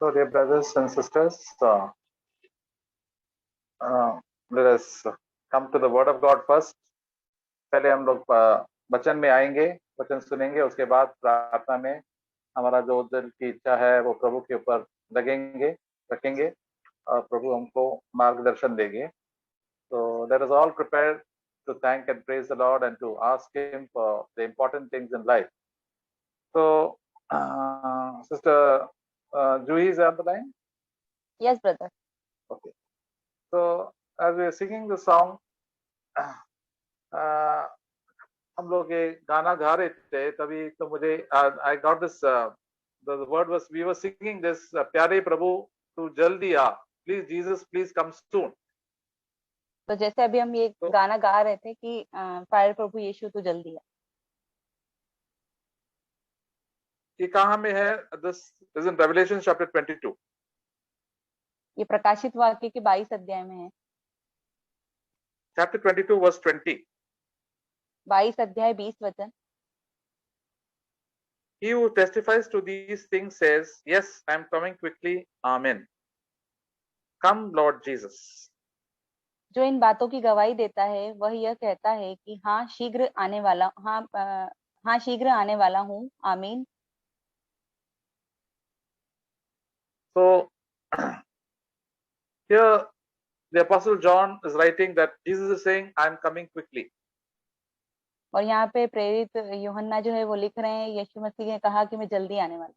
So, dear brothers and sisters, let us come to the Word of God first. पहले हम लोग वचन में आएंगे, वचन सुनेंगे, उसके बाद प्रार्थना में हमारा जो दिल की इच्छा है वो प्रभु के ऊपर रखेंगे और प्रभु हमको मार्गदर्शन देंगे. So let us all prepare to thank and praise the Lord and to ask Him for the important things in life. So, Sister Juhi is on the line? Yes, brother. Okay. So, as we are singing the song, हम लोग ये गाना गा रहे थे तभी तो मुझे I got this the word was we were singing this प्यारे प्रभु तू जल्दी आ, please Jesus please come soon. तो जैसे अभी हम ये गाना गा रहे थे कि प्यारे प्रभु यीशु तू जल्दी आ. ये कहाँ में है? This is in Revelation chapter 22. ये प्रकाशित वाक्य के 22 अध्याय में है. Chapter 22 verse 20. 22 अध्याय 20 वचन. He who testifies to these things says, yes, I am coming quickly. Amen. Come, Lord Jesus. जो इन बातों की गवाही देता है वह यह कहता है कि हाँ शीघ्र आने वाला हूँ. आमीन. So here the Apostle John is writing that Jesus is saying, I am coming quickly. और यहाँ पे प्रेरित यूहन्ना जो है वो लिख रहे हैं यीशु मसीह ने कहा कि मैं जल्दी आने वाला.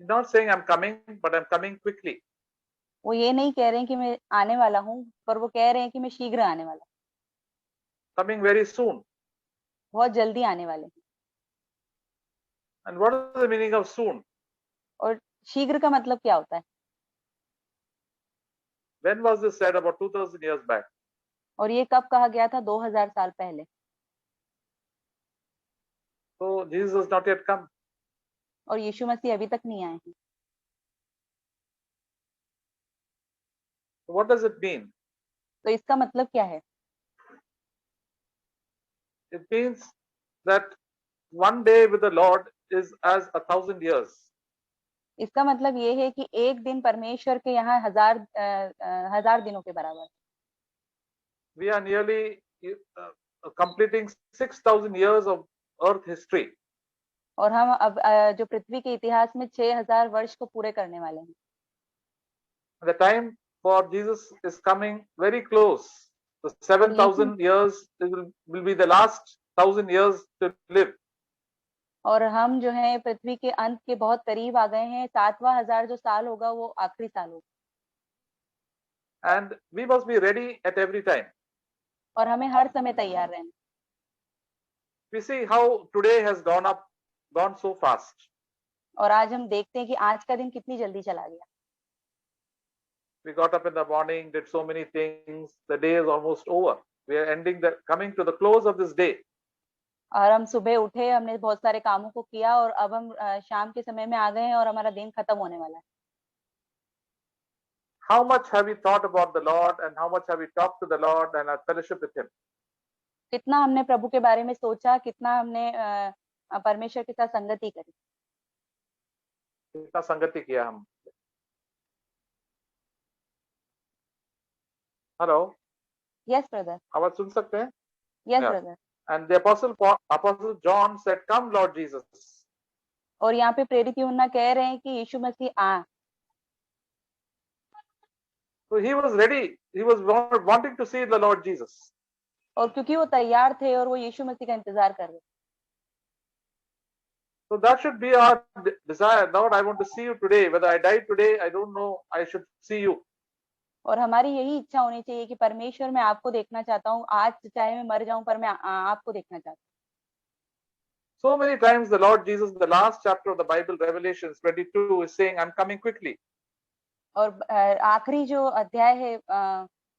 He's not saying I'm coming, but I'm coming quickly. वो ये नहीं कह रहे हैं कि मैं आने वाला हूँ, पर वो कह रहे हैं कि मैं शीघ्र आने वाला. Coming very soon. बहुत जल्दी आने वाले हैं. And what is the meaning of soon? और शीघ्र का मतलब क्या होता है? When was this said? About 2000 years back. और ये कब कहा गया था? 2000 साल पहले. So Jesus has not yet come. और यीशु मसीह अभी तक नहीं आए हैं. What does it mean? तो इसका मतलब क्या है? It means that one day with the Lord is as 1,000 years. इसका मतलब ये है कि एक दिन परमेश्वर के यहाँ हजार दिनों के बराबर. We are nearly completing 6,000 years of earth history. और हम अब जो पृथ्वी के इतिहास में 6000 वर्ष को पूरे करने वाले हैं. The time for Jesus is coming very close. The 7,000 years will be the last 1,000 years to live. और हम जो है पृथ्वी के अंत के बहुत करीब आ गए हैं. 7वां हजार जो साल होगा वो आखिरी साल होगा. And we must be ready at every time. और हमें हर समय तैयार रहना. We see how today has gone so fast. और आज हम देखते हैं कि आज का दिन कितनी जल्दी चला गया. We got up in the morning, did so many things. The day is almost over. We are coming to the close of this day. और हम सुबह उठे, हमने बहुत सारे कामों को किया और अब हम शाम के समय में आ गए हैं और हमारा दिन खत्म होने वाला है. How much have we thought about the Lord and how much have we talked to the Lord and our fellowship with Him? कितना हमने प्रभु के बारे में सोचा, कितना हमने परमेश्वर के साथ संगति करी. कितना संगति किया हम. Hello. Yes, brother. आवाज सुन सकते हैं? Yes, brother. And the Apostle John said, "Come, Lord Jesus." और यहाँ पे प्रेरित यूहन्ना कह रहे हैं कि यीशु मसीह आ. So he was ready. He was wanting to see the Lord Jesus. और क्योंकि वो तैयार थे और वो यीशु मसीह का इंतजार कर रहे. So that should be our desire. Lord, I want to see you today. Whether I die today, I don't know. I should see you. और हमारी यही इच्छा होनी चाहिए कि परमेश्वर मैं आपको देखना चाहता हूँ. आज चाहे मैं मर जाऊं पर मैं आपको देखना चाहता हूँ. So many times the Lord Jesus, the last chapter of the Bible, Revelation 22, is saying, "I'm coming quickly." और आखिरी जो अध्याय है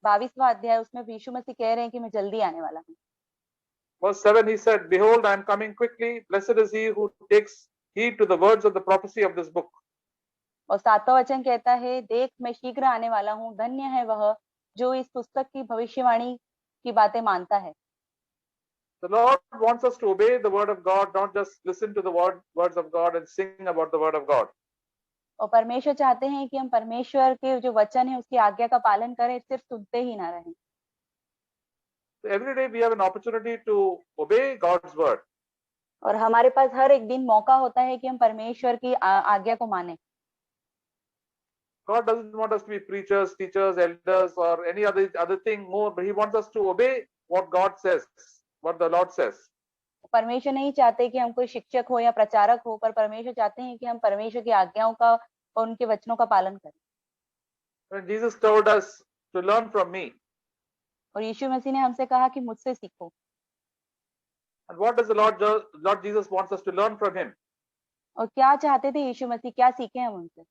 22वां अध्याय, उसमें यीशु मसीह कह रहे हैं कि मैं जल्दी आने वाला हूँ. Verse 7, he said, "Behold, I am coming quickly. Blessed is he who takes heed to the words of the prophecy of this book." और 7वां वचन कहता है, देख मैं शीघ्र आने वाला हूँ. धन्य है वह जो इस पुस्तक की भविष्यवाणी की बातें मानता है. The Lord wants us to obey the word of God, not just listen to the words of God and sing about the word of God. और परमेश्वर चाहते हैं कि हम परमेश्वर के जो वचन है उसकी आज्ञा का पालन करें, सिर्फ सुनते ही ना रहें। So every day we have an opportunity to obey God's word. और हमारे पास हर एक दिन मौका होता है कि हम परमेश्वर की आज्ञा को माने। God doesn't want us to be preachers, teachers, elders, or any other thing more, but He wants us to obey what God says, what the Lord says. परमेश्वर नहीं चाहते कि हम कोई शिक्षक हो या प्रचारक हो, पर परमेश्वर चाहते हैं कि हम परमेश्वर की आज्ञाओं का और उनके वचनों का पालन करें। When Jesus told us to learn from me, और यीशु मसीह ने हमसे कहा कि मुझसे सीखो। and what does the Lord Jesus wants us to learn from Him? और क्या चाहते थे यीशु मसीह, क्या सीखे हम उनसे?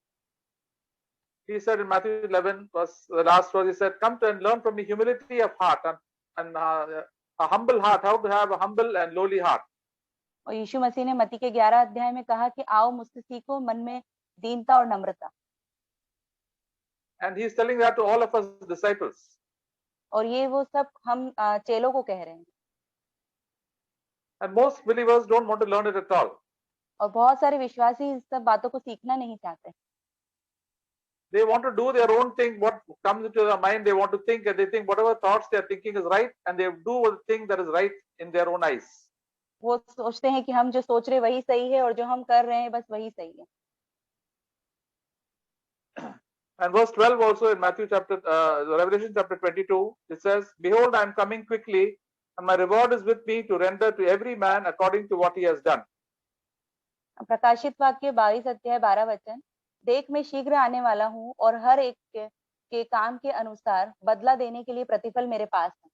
He said in Matthew 11, the last verse, He said, "Come to and learn from me humility of heart and a humble heart, how to have a humble and lowly heart." और यीशु मसीह ने मत्ती के 11 अध्याय में कहा कि आओ मुझसे सीखो, मन में दीनता और नम्रता। And He is telling that to all of us disciples. और ये वो सब हम चेलों को कह रहे हैं। And most believers don't want to learn it at all. और बहुत सारे विश्वासी इस सब बातों को सीखना नहीं चाहते। They want to do their own thing, what comes into their mind, they want to think, and they think whatever thoughts they are thinking is right, and they do the thing that is right in their own eyes. वो सोचते हैं कि हम जो सोच रहे वही सही है और जो हम कर रहे हैं बस वही सही है। And verse 12 also in Revelation chapter 22, it says, "Behold, I am coming quickly, and my reward is with me to render to every man according to what he has done." प्रकाशित वाक्य 22 अध्याय 12 वचन, देख मैं शीघ्र आने वाला हूँ और हर एक के काम के अनुसार बदला देने के लिए प्रतिफल मेरे पास है।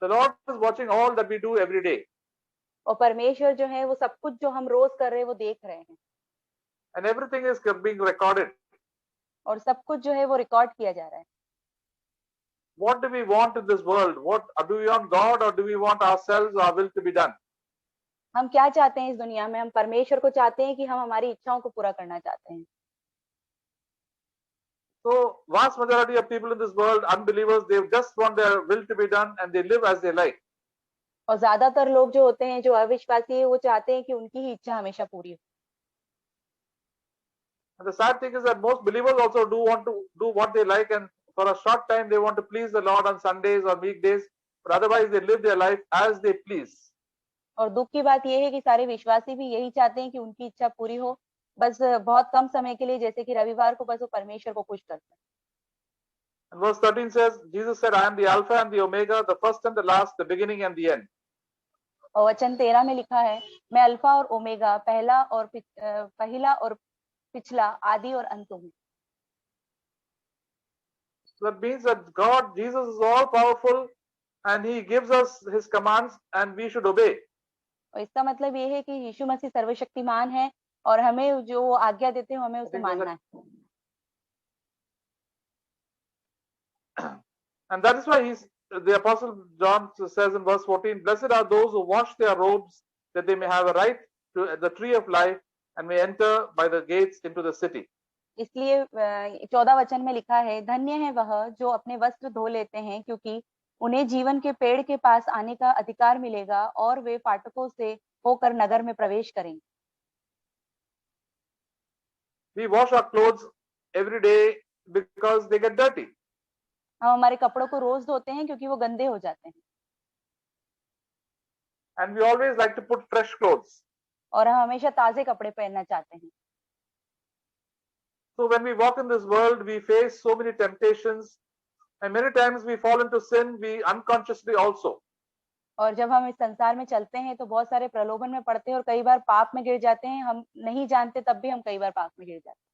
The Lord is watching all that we do every day. और परमेश्वर जो है वो सब कुछ जो हम रोज कर रहे हैं वो देख रहे हैं। And everything is being recorded. और सब कुछ जो है वो रिकॉर्ड किया जा रहा है। What do we want in this world? What do we want God or do we want ourselves, our will to be done? हम क्या चाहते हैं इस दुनिया में? हम परमेश्वर को चाहते हैं कि हम हमारी इच्छाओं को पूरा करना चाहते हैं। So vast majority of people in this world, unbelievers, they just want their will to be done and they live as they like. और ज्यादातर लोग जो होते हैं जो अविश्वासी है वो चाहते हैं कि उनकी ही इच्छा हमेशा पूरी हो। And the sad thing is that most believers also do want to do what they like, and for a short time they want to please the Lord on Sundays or weekdays, but otherwise they live their life as they please. और दुख की बात यह है कि सारे विश्वासी भी यही चाहते हैं कि उनकी इच्छा पूरी हो, बस बहुत कम समय के लिए, जैसे कि रविवार को बस वो परमेश्वर को खुश करते हैं। And verse 13 says, Jesus said, "I am the Alpha and the Omega, the first and the last, the beginning and the end." और वचन 13 में लिखा है, मैं अल्फा और ओमेगा, पहिला और पिछला, आदि और अंत हूँ। So that means that God, Jesus is all powerful and He gives us His commands and we should obey. और इसका मतलब ये है कि यीशु मसीह सर्वशक्तिमान है और हमें जो आज्ञा देते हैं हमें उसे मानना है। And that is why the Apostle John says in verse 14, "Blessed are those who wash their robes, that they may have a right to the tree of life and may enter by the gates into the city." इसलिए 14 वचन में लिखा है, धन्य है वह जो अपने वस्त्र धो लेते हैं, क्योंकि उन्हें जीवन के पेड़ के पास आने का अधिकार मिलेगा और वे फाटकों से होकर नगर में प्रवेश करेंगे। We wash our clothes every day because they get dirty. हम हमारे कपड़ों को रोज धोते हैं क्योंकि वो गंदे हो जाते हैं। And we always like to put fresh clothes. और हम हमेशा ताजे कपड़े पहनना चाहते हैं। So when we walk in this world, we face so many temptations, and many times we fall into sin, we unconsciously also. और जब हम इस संसार में चलते हैं तो बहुत सारे प्रलोभन में पड़ते हैं और कई बार पाप में गिर जाते हैं। हम नहीं जानते तब भी हम कई बार पाप में गिर जाते हैं।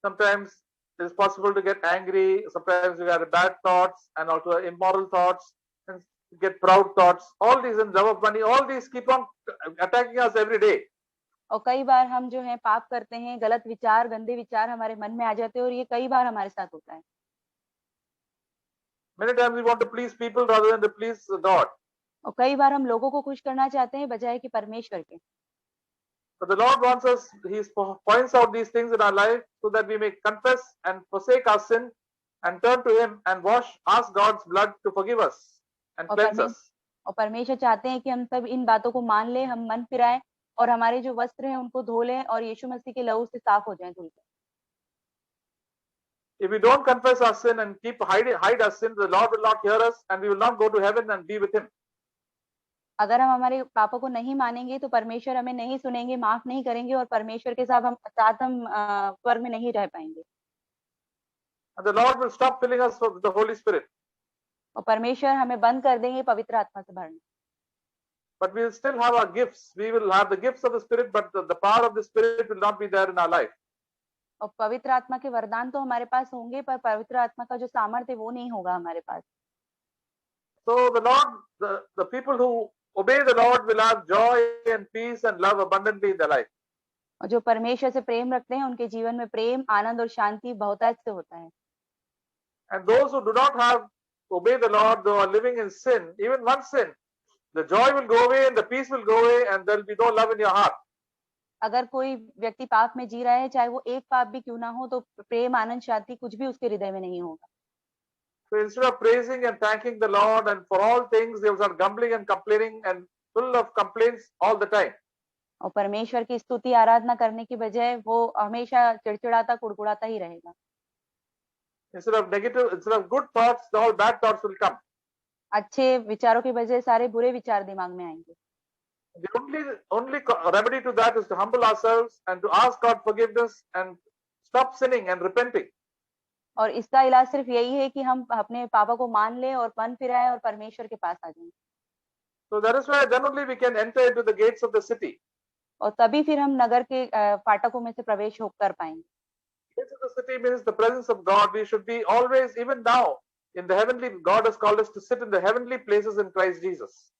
Sometimes it is possible to get angry. Sometimes you get bad thoughts and also immoral thoughts, and get proud thoughts. All these and love of money, all these keep on attacking us every day. और कई बार हम जो है पाप करते हैं, गलत विचार, गंदे विचार हमारे मन में आ जाते हैं और ये कई बार हमारे साथ होता है। Many times we want to please people rather than to please God. और कई बार हम लोगों को खुश करना चाहते हैं बजाय कि परमेश्वर के। But the Lord wants us, He points out these things in our life so that we may confess and forsake our sin and turn to Him and ask God's blood to forgive us and cleanse us. और परमेश्वर चाहते हैं कि हम सब इन बातों को मान ले, हम मन फिराएं और हमारे जो वस्त्र हैं उनको धो लें और यीशु मसीह के लहू से साफ हो जाएं धुलकर। If we don't confess our sin and hide our sin, the Lord will not hear us and we will not go to heaven and be with him. अगर हम हमारे पापों को नहीं मानेंगे तो परमेश्वर हमें नहीं सुनेंगे, माफ नहीं करेंगे और परमेश्वर के साथ हम स्वर्ग में नहीं रह पाएंगे। And the Lord will stop filling us with the Holy Spirit. और परमेश्वर हमें बंद कर देंगे पवित्र आत्मा से भरना। But we will still have our gifts. We will have the gifts of the Spirit, but the power of the Spirit will not be there in our life. और पवित्र आत्मा के वरदान तो हमारे पास होंगे, पर पवित्र आत्मा का जो सामर्थ्य है वो नहीं होगा हमारे पास। So the Lord, the people who obey the Lord will have joy and peace and love abundantly in their life. और जो परमेश्वर से प्रेम रखते हैं उनके जीवन में प्रेम, आनंद और शांति बहुतायत से होता है। And those who do not have obey the Lord, though are living in sin, even one sin, the joy will go away and the peace will go away and there will be no love in your heart. अगर कोई व्यक्ति पाप में जी रहा है, चाहे वो एक पाप भी क्यों ना हो, तो प्रेम, आनंद, शांति कुछ भी उसके हृदय में नहीं होगा। So instead of praising and thanking the Lord and for all things, they will start grumbling and complaining and full of complaints all the time. और परमेश्वर की स्तुति आराधना करने की बजाय वो हमेशा चिड़चिड़ाता कुड़कुड़ाता ही रहेगा। Instead of good thoughts, all bad thoughts will come. अच्छे विचारों की बजाय सारे बुरे विचार दिमाग में आएंगे। The only remedy to that is to humble ourselves and to ask God forgiveness and stop sinning and repenting. और इसका इलाज सिर्फ यही है कि हम अपने पापों को मान लें और मन फिराएं और परमेश्वर के पास आ जाएं। So that is why then only we can enter into the gates of the city. और तभी फिर हम नगर के फाटकों में से प्रवेश कर पाएंगे। Gates of the city means the presence of God. We should be always, even now, in the heavenly. God has called us to sit in the heavenly places in Christ Jesus.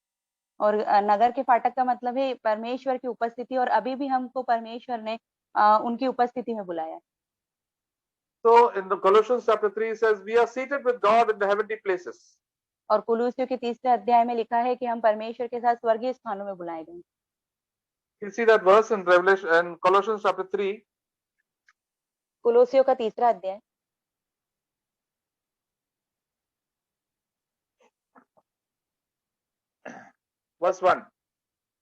और नगर के फाटक का मतलब है परमेश्वर की उपस्थिति, और अभी भी हमको परमेश्वर ने उनकी उपस्थिति में बुलाया है। So in the Colossians chapter 3 it says we are seated with God in the heavenly places. और कुलुस्सियों के 3 अध्याय में लिखा है कि हम परमेश्वर के साथ स्वर्गीय स्थानों में बुलाए गए। You see that verse in Revelation and Colossians chapter 3. कुलुस्सियों का 3 अध्याय verse 1.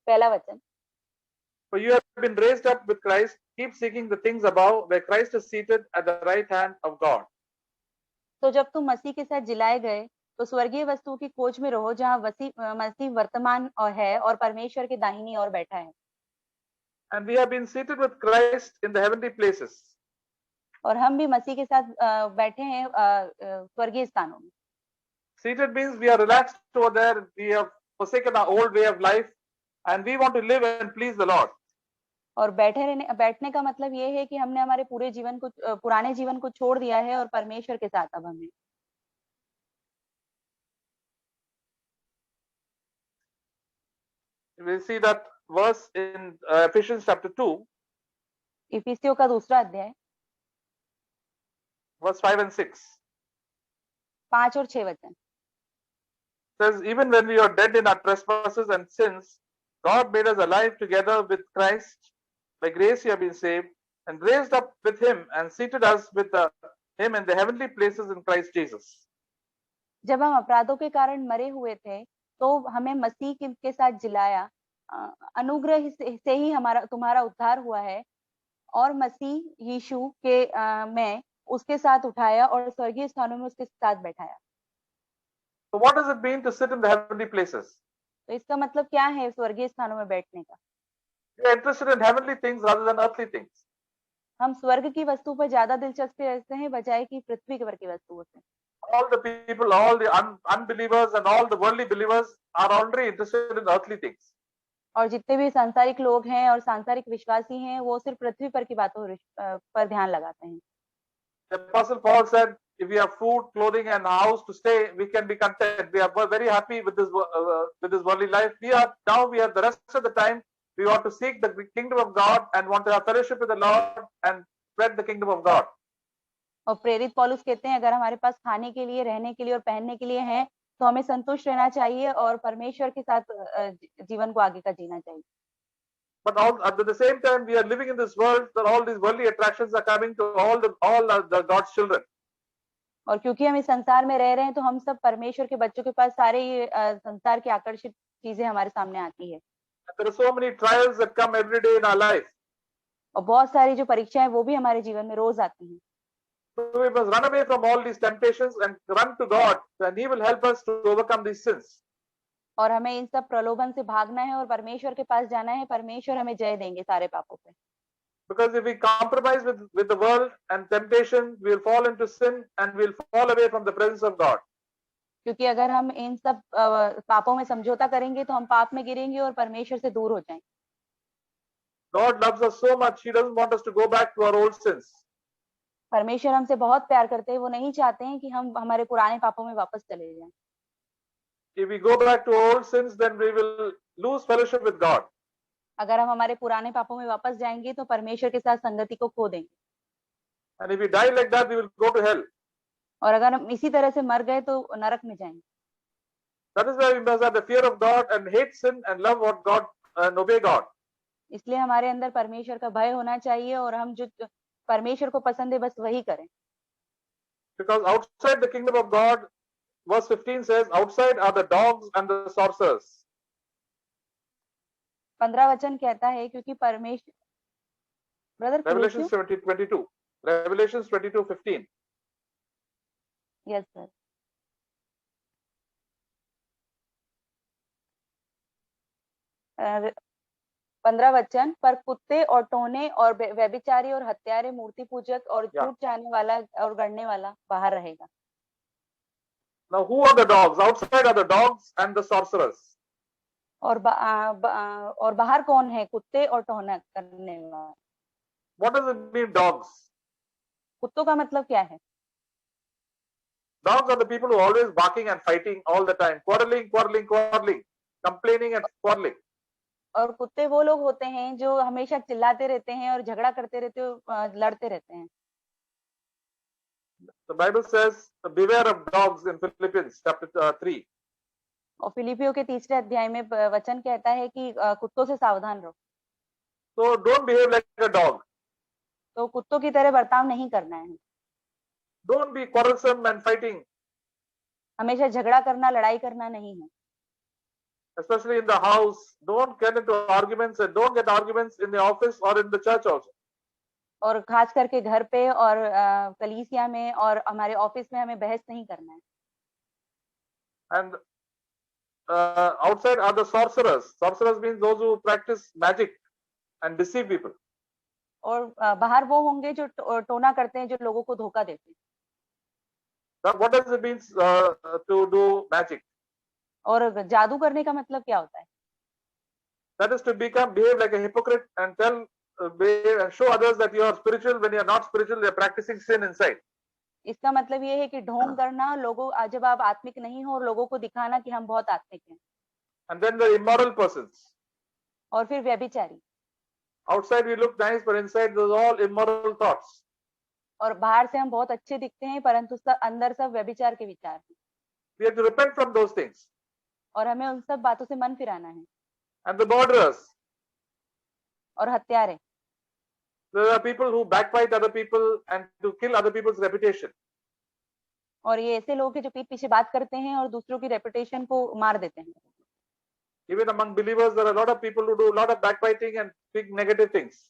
पहला वचन। For you have been raised up with Christ, keep seeking the things above where Christ is seated at the right hand of God. तो जब तुम मसीह के साथ जिलाए गए तो स्वर्गीय वस्तुओं की खोज में रहो जहाँ मसीह वर्तमान है और परमेश्वर के दाहिनी ओर बैठा है। And we have been seated with Christ in the heavenly places. और हम भी मसीह के साथ बैठे हैं स्वर्गीय स्थानों में। Seated means we are relaxed over there. We have forsaken our old way of life and we want to live and please the Lord. और बैठने का मतलब ये है कि हमने हमारे पुराने जीवन को छोड़ दिया है और परमेश्वर के साथ अब हमें। We see that verse in Ephesians chapter 2. इफिसियों का 2 अध्याय verse 5 and 6. 5 और 6 वचन Says, even when we are dead in our trespasses and sins, God made us alive together with Christ. By grace you have been saved, and raised up with him and seated us with him in the heavenly places in Christ Jesus. जब हम अपराधों के कारण मरे हुए थे तो हमें मसीह के साथ जिलाया। अनुग्रह से ही तुम्हारा उद्धार हुआ है और मसीह यीशु के में उसके साथ उठाया और स्वर्गीय स्थानों में उसके साथ बैठाया। So what does it mean to sit in the heavenly places? तो इसका मतलब क्या है स्वर्गीय स्थानों में बैठने का? We are interested in heavenly things rather than earthly things. हम स्वर्ग की वस्तु पर ज्यादा दिलचस्पी रखते हैं बजाय कि पृथ्वी पर की वस्तुओं से। All the people, all the unbelievers and all the worldly believers are already interested in earthly things. और जितने भी सांसारिक लोग हैं और सांसारिक विश्वासी हैं वो सिर्फ पृथ्वी पर की बातों पर ध्यान लगाते हैं। The Apostle Paul said, if we have food, clothing, and a house to stay, we can be content. We are very happy with this worldly life. We have the rest of the time. We want to seek the kingdom of God and want to have fellowship with the Lord and spread the kingdom of God. और प्रेरित पौलुस कहते हैं अगर हमारे पास खाने के लिए, रहने के लिए और पहनने के लिए है तो हमें संतुष्ट रहना चाहिए और परमेश्वर के साथ जीवन को आगे का जीना चाहिए। But at the same time, we are living in this world that all these worldly attractions are coming to all the God's children. और क्योंकि हम इस संसार में रह रहे हैं तो हम सब परमेश्वर के बच्चों के पास सारे ये संसार की आकर्षित चीजें हमारे सामने आती है। There are so many trials that come every day in our life. और बहुत सारी जो परीक्षाएं वो भी हमारे जीवन में रोज आती हैं। So we must run away from all these temptations and run to God, and He will help us to overcome these sins. और हमें इन सब प्रलोभन से भागना है और परमेश्वर के पास जाना है। परमेश्वर हमें जय देंगे सारे पापों पे। Because if we compromise with the world and temptation, we will fall into sin and we will fall away from the presence of God. क्योंकि अगर हम इन सब पापों में समझौता करेंगे तो हम पाप में गिरेंगे और परमेश्वर से दूर हो जाएंगे। God loves us so much, He doesn't want us to go back to our old sins. परमेश्वर हमसे बहुत प्यार करते हैं। वो नहीं चाहते हैं कि हम हमारे पुराने पापों में वापस चले जाएं। If we go back to old sins, then we will lose fellowship with God. अगर हम हमारे पुराने पापों में वापस जाएंगे तो परमेश्वर के साथ संगति को खो देंगे। And if we die like that, we will go to hell. और अगर हम इसी तरह से मर गए तो नरक में जाएंगे। That is why we must have the fear of God and hate sin and love what God and obey God. इसलिए हमारे अंदर परमेश्वर का भय होना चाहिए और हम जो परमेश्वर को पसंद है बस वही करें। Because outside the kingdom of God, verse 15 says, outside are the dogs and the sorcerers. 15 वचन कहता है क्योंकि परमेश्वर brother Revelations 22. Revelations 22:15. Yes sir. 15 वचन पर कुत्ते और टोने और व्यभिचारी और हत्यारे मूर्ति पूजक और झूठ चाहने वाला और गढ़ने वाला बाहर रहेगा। Now who are the dogs? Outside are the dogs and the sorcerers. और बाहर कौन है? कुत्ते और टोना करने वाला। What does it mean, dogs? कुत्तों का मतलब क्या है? Dogs are the people who are always barking and fighting all the time, quarreling, complaining and quarreling. और कुत्ते वो लोग होते हैं जो हमेशा चिल्लाते रहते हैं और झगड़ा करते रहते हैं, लड़ते रहते हैं। The Bible says, beware of dogs in Philippians chapter 3. और फिलिपियों के 3 अध्याय में वचन कहता है कि कुत्तों से सावधान रहो। So don't behave like a dog. तो कुत्तों की तरह बर्ताव नहीं करना है। Don't be quarrelsome and fighting. हमेशा झगड़ा करना, लड़ाई करना नहीं है। Especially in the house, don't get into arguments and don't get arguments in the office or in the church also. और खास करके घर पे और कलीसिया में और हमारे ऑफिस में हमें बहस नहीं करना है। And outside are the sorcerers. Sorcerers means those who practice magic and deceive people. और बाहर वो होंगे जो टोना करते हैं, जो लोगों को धोखा देते हैं। Now, what does it mean to do magic? और जादू करने का मतलब क्या होता है? That is to behave like a hypocrite and and show others that you are spiritual when you are not spiritual. You are practicing sin inside. इसका मतलब ये है कि ढोंग करना, लोगों जब आप आत्मिक नहीं हो और लोगों को दिखाना कि हम बहुत आत्मिक हैं। And then the immoral persons. और फिर व्यभिचारी। Outside we look nice, but inside those all immoral thoughts. और बाहर से हम बहुत अच्छे दिखते हैं, परंतु अंदर सब व्यभिचार के विचार हैं। We have to repent from those things. और हमें उन सब बातों से मन फिराना है। And the murderers. और हत्यारे। There are people who backbite other people and to kill other people's reputation. और ये ऐसे लोग हैं जो पीठ पीछे बात करते हैं और दूसरों की रेपुटेशन को मार देते हैं। Even among believers, there are a lot of people who do a lot of backbiting and speak negative things.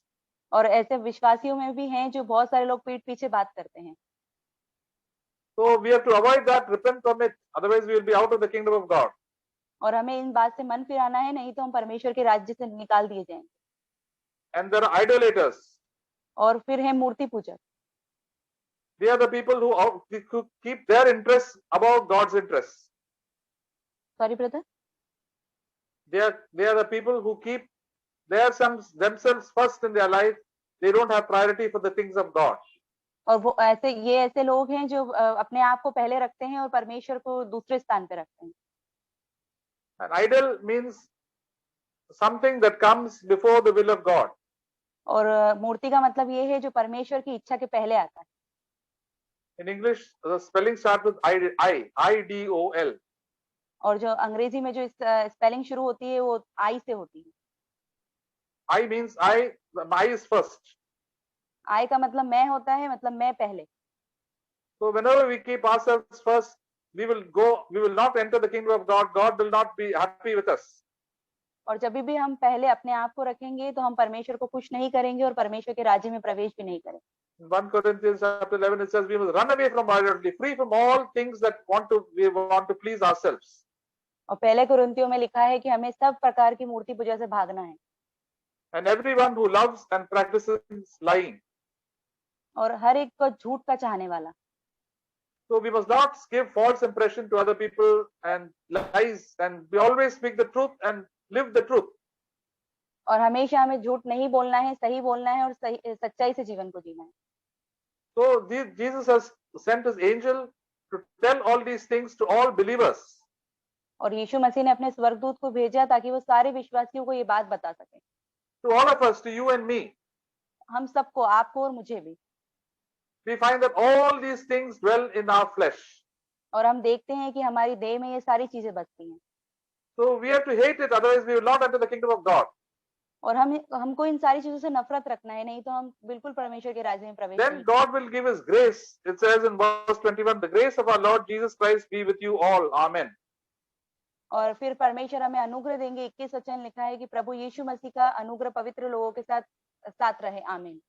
और ऐसे विश्वासियों में भी हैं जो बहुत सारे लोग पीठ पीछे बात करते हैं। So we have to avoid that, repent from it. Otherwise, we will be out of the kingdom of God. और हमें इन बात से मन फिराना है, नहीं तो हम परमेश्वर के राज्य से निकाल दिए जाएंगे। And there are idolaters. और फिर है मूर्ति पूजक। They are the people who keep their interests above God's interests. Sorry, brother. They are the people who keep themselves first in their life. They don't have priority for the things of God. और वो ऐसे लोग हैं जो अपने आप को पहले रखते हैं और परमेश्वर को दूसरे स्थान पे रखते हैं। An idol means something that comes before the will of God. और मूर्ति का मतलब ये है जो परमेश्वर की इच्छा के पहले आता है। In English, the spelling starts with I-D-O-L. और जो अंग्रेजी में जो स्पेलिंग शुरू होती है वो आई से होती है। I means I is first. आई का मतलब मैं होता है, मतलब मैं पहले। So whenever we keep ourselves first, we will not enter the kingdom of God. God will not be happy with us. और जब भी हम पहले अपने आप को रखेंगे तो हम परमेश्वर को खुश नहीं करेंगे और परमेश्वर के राज्य में प्रवेश भी नहीं करेंगे। In 1 Corinthians chapter 11 it says we must run away from idolatry, free from all things that we want to please ourselves. और पहले कुरिन्थियों में लिखा है कि हमें सब प्रकार की मूर्ति पूजा से भागना है। And everyone who loves and practices lying. और हर एक को झूठ का चाहने वाला। So we must not give false impression to other people and lies, and we always speak the truth and live the truth. और हमेशा हमें झूठ नहीं बोलना है, सही बोलना है और सही सच्चाई से जीवन को जीना है। So Jesus has sent his angel to tell all these things to all believers. और यीशु मसीह ने अपने स्वर्गदूत को भेजा ताकि वो सारे विश्वासियों को ये बात बता सके। To all of us, to you and me. हम सबको, आपको और मुझे भी। We find that all these things dwell in our flesh. और हम देखते हैं कि हमारी देह में ये सारी चीजें बसती हैं। So we have to hate it, otherwise we will not enter the kingdom of God. और हमको इन सारी चीजों से नफरत रखना है, नहीं तो हम बिल्कुल परमेश्वर के राज्य में प्रवेश नहीं Then God will give his grace. It says in verse 21, the grace of our Lord Jesus Christ be with you all. Amen. और फिर परमेश्वर हमें अनुग्रह देंगे। 21 वचन लिखा है कि प्रभु यीशु मसीह का अनुग्रह पवित्र लोगों के साथ रहे। आमीन।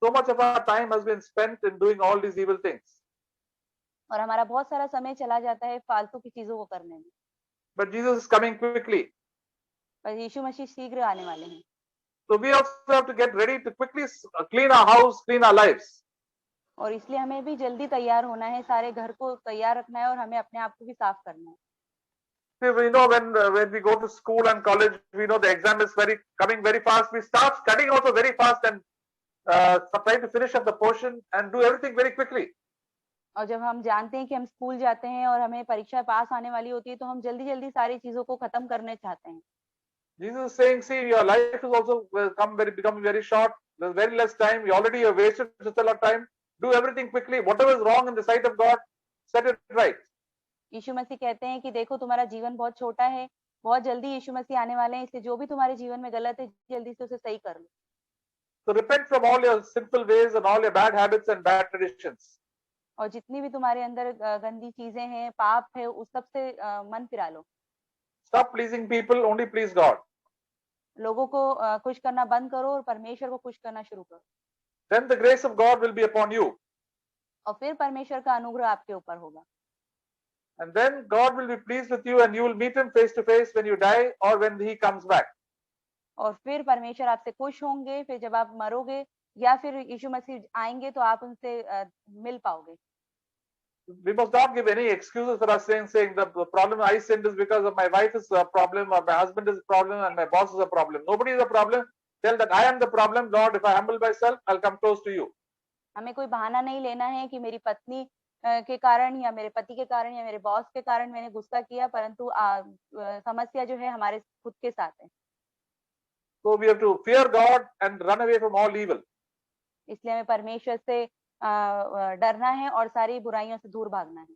So much of our time has been spent in doing all these evil things. और हमारा बहुत सारा समय चला जाता है फालतू की चीजों को करने में। But Jesus is coming quickly. पर यीशु मसीह शीघ्र आने वाले हैं। So we also have to get ready to quickly clean our house, clean our lives. और इसलिए हमें भी जल्दी तैयार होना है, सारे घर को तैयार रखना है और हमें अपने आप को भी साफ करना है। See, we know when we go to school and college, we know the exam is coming very fast. We start studying also very fast and try to finish up the portion and do everything very quickly. और जब हम जानते हैं कि हम school जाते हैं और हमें परीक्षा पास आने वाली होती है तो हम जल्दी जल्दी सारी चीजों को खत्म करने चाहते हैं। Jesus is saying, see, your life is also becoming very short. There's very less time. You already have wasted such a lot of time. Do everything quickly. Whatever is wrong in the sight of God, set it right. यीशु मसीह कहते हैं कि देखो तुम्हारा जीवन बहुत छोटा है, बहुत जल्दी यीशु मसीह आने वाले हैं, इसलिए जो भी तुम्हारे जीवन में गलत है जल्दी से उसे सही कर लो। So repent from all your sinful ways and all your bad habits and bad traditions. और जितनी भी तुम्हारे अंदर गंदी चीजें हैं, पाप है, उस सब से मन फिरा लो। Stop pleasing people, only please God. लोगों को खुश करना बंद करो और परमेश्वर को खुश करना शुरू करो। Then the grace of God will be upon you. और फिर परमेश्वर का अनुग्रह आपके ऊपर होगा। And then God will be pleased with you and you will meet him face to face when you die or when he comes back. और फिर परमेश्वर आपसे खुश होंगे, फिर जब आप मरोगे या फिर यीशु मसीह आएंगे तो आप उनसे मिल पाओगे। We must not give any excuses for us saying the problem I sinned is because of my wife is a problem or my husband is a problem and my boss is a problem. Nobody is a problem. Tell that I am the problem. Lord, if I humble myself, I'll come close to you. हमें कोई बहाना नहीं लेना है कि मेरी पत्नी के कारण या मेरे पति के कारण या मेरे बॉस के कारण मैंने गुस्सा किया, परंतु समस्या जो है हमारे खुद के साथ है। So we have to fear God and run away from all evil. इसलिए हमें परमेश्वर से डरना है और सारी बुराइयों से दूर भागना है।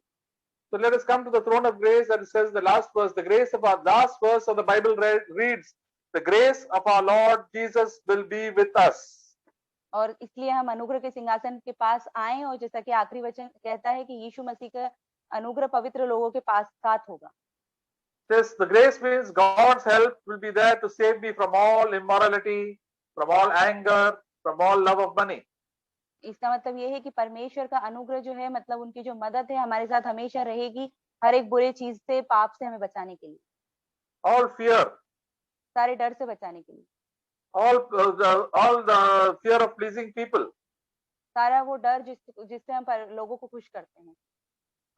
So let us come to the throne of grace, and it says the last verse, the grace of our last verse of the Bible reads, the grace of our Lord Jesus will be with us. और इसलिए हम अनुग्रह के सिंहासन के पास आए और जैसा कि आखिरी वचन कहता है कि यीशु मसीह का अनुग्रह पवित्र लोगों के पास साथ होगा। This the grace means God's help will be there to save me from all immorality, from all anger, from all love of money. इसका मतलब ये है कि परमेश्वर का अनुग्रह जो है मतलब उनकी जो मदद है हमारे साथ हमेशा रहेगी, हर एक बुरे चीज से, पाप से हमें बचाने के लिए, All fear, सारे डर से बचाने के लिए, all the fear of pleasing people, सारा वो डर जिससे हम लोगों को खुश करते हैं,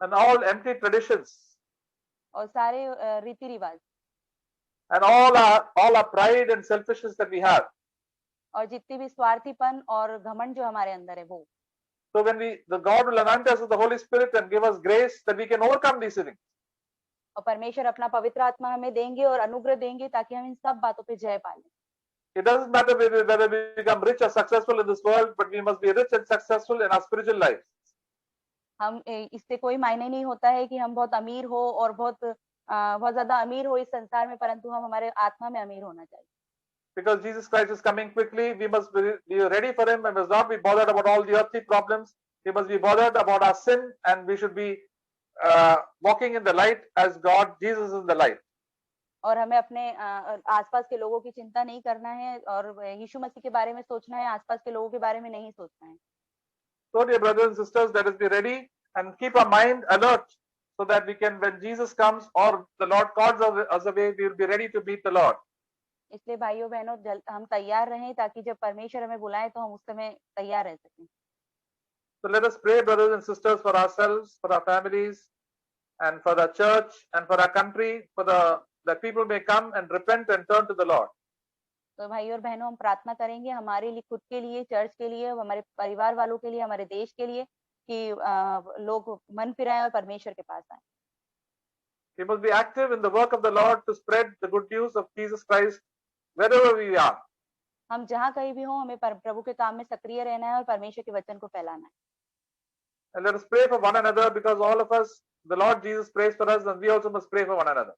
and all empty traditions, और सारे रीति रिवाज, and all our pride and selfishness that we have. और जितनी भी स्वार्थीपन और घमंड जो हमारे अंदर है वो। So when the God will anoint us with the Holy Spirit and give us grace that we can overcome these things. और परमेश्वर अपना पवित्र आत्मा हमें देंगे और अनुग्रह देंगे ताकि हम इन सब बातों पे जय पा लें। It doesn't matter whether we become rich or successful in this world, but we must be rich and successful in our spiritual life. हम इससे कोई मायने नहीं होता है कि हम बहुत अमीर हो और बहुत ज्यादा अमीर हो इस संसार में, परंतु हम हमारे आत्मा में अमीर होना चाहिए। Because Jesus Christ is coming quickly, we must be ready for him and must not be bothered about all the earthly problems. We must be bothered about our sin, and we should be walking in the light as God, Jesus is the light. और हमें अपने आसपास के लोगों की चिंता नहीं करना है और यीशु मसीह के बारे में सोचना है, आसपास के लोगों के बारे में नहीं सोचना है। So, dear brothers and sisters, let us be ready and keep our mind alert so that we can, when Jesus comes or the Lord calls us away, we will be ready to meet the Lord. इसलिए भाइयों बहनों हम तैयार रहें ताकि जब परमेश्वर हमें बुलाए तो हम उस समय तैयार रह सकें। So let us pray, brothers and sisters, for ourselves, for our families, and for the church, and for our country, for that people may come and repent and turn to the Lord. तो भाइयों और बहनों हम प्रार्थना करेंगे हमारे लिए, खुद के लिए, चर्च के लिए, हमारे परिवार वालों के लिए, हमारे देश के लिए कि लोग मन फिराएं और परमेश्वर के पास आएं। We must be active in the work of the Lord to spread the good news of Jesus Christ wherever we are. हम जहाँ कहीं भी हों हमें प्रभु के काम में सक्रिय रहना है और परमेश्वर के वचन को फैलाना है। And let us pray for one another, because all of us, the Lord Jesus prays for us, and we also must pray for one another.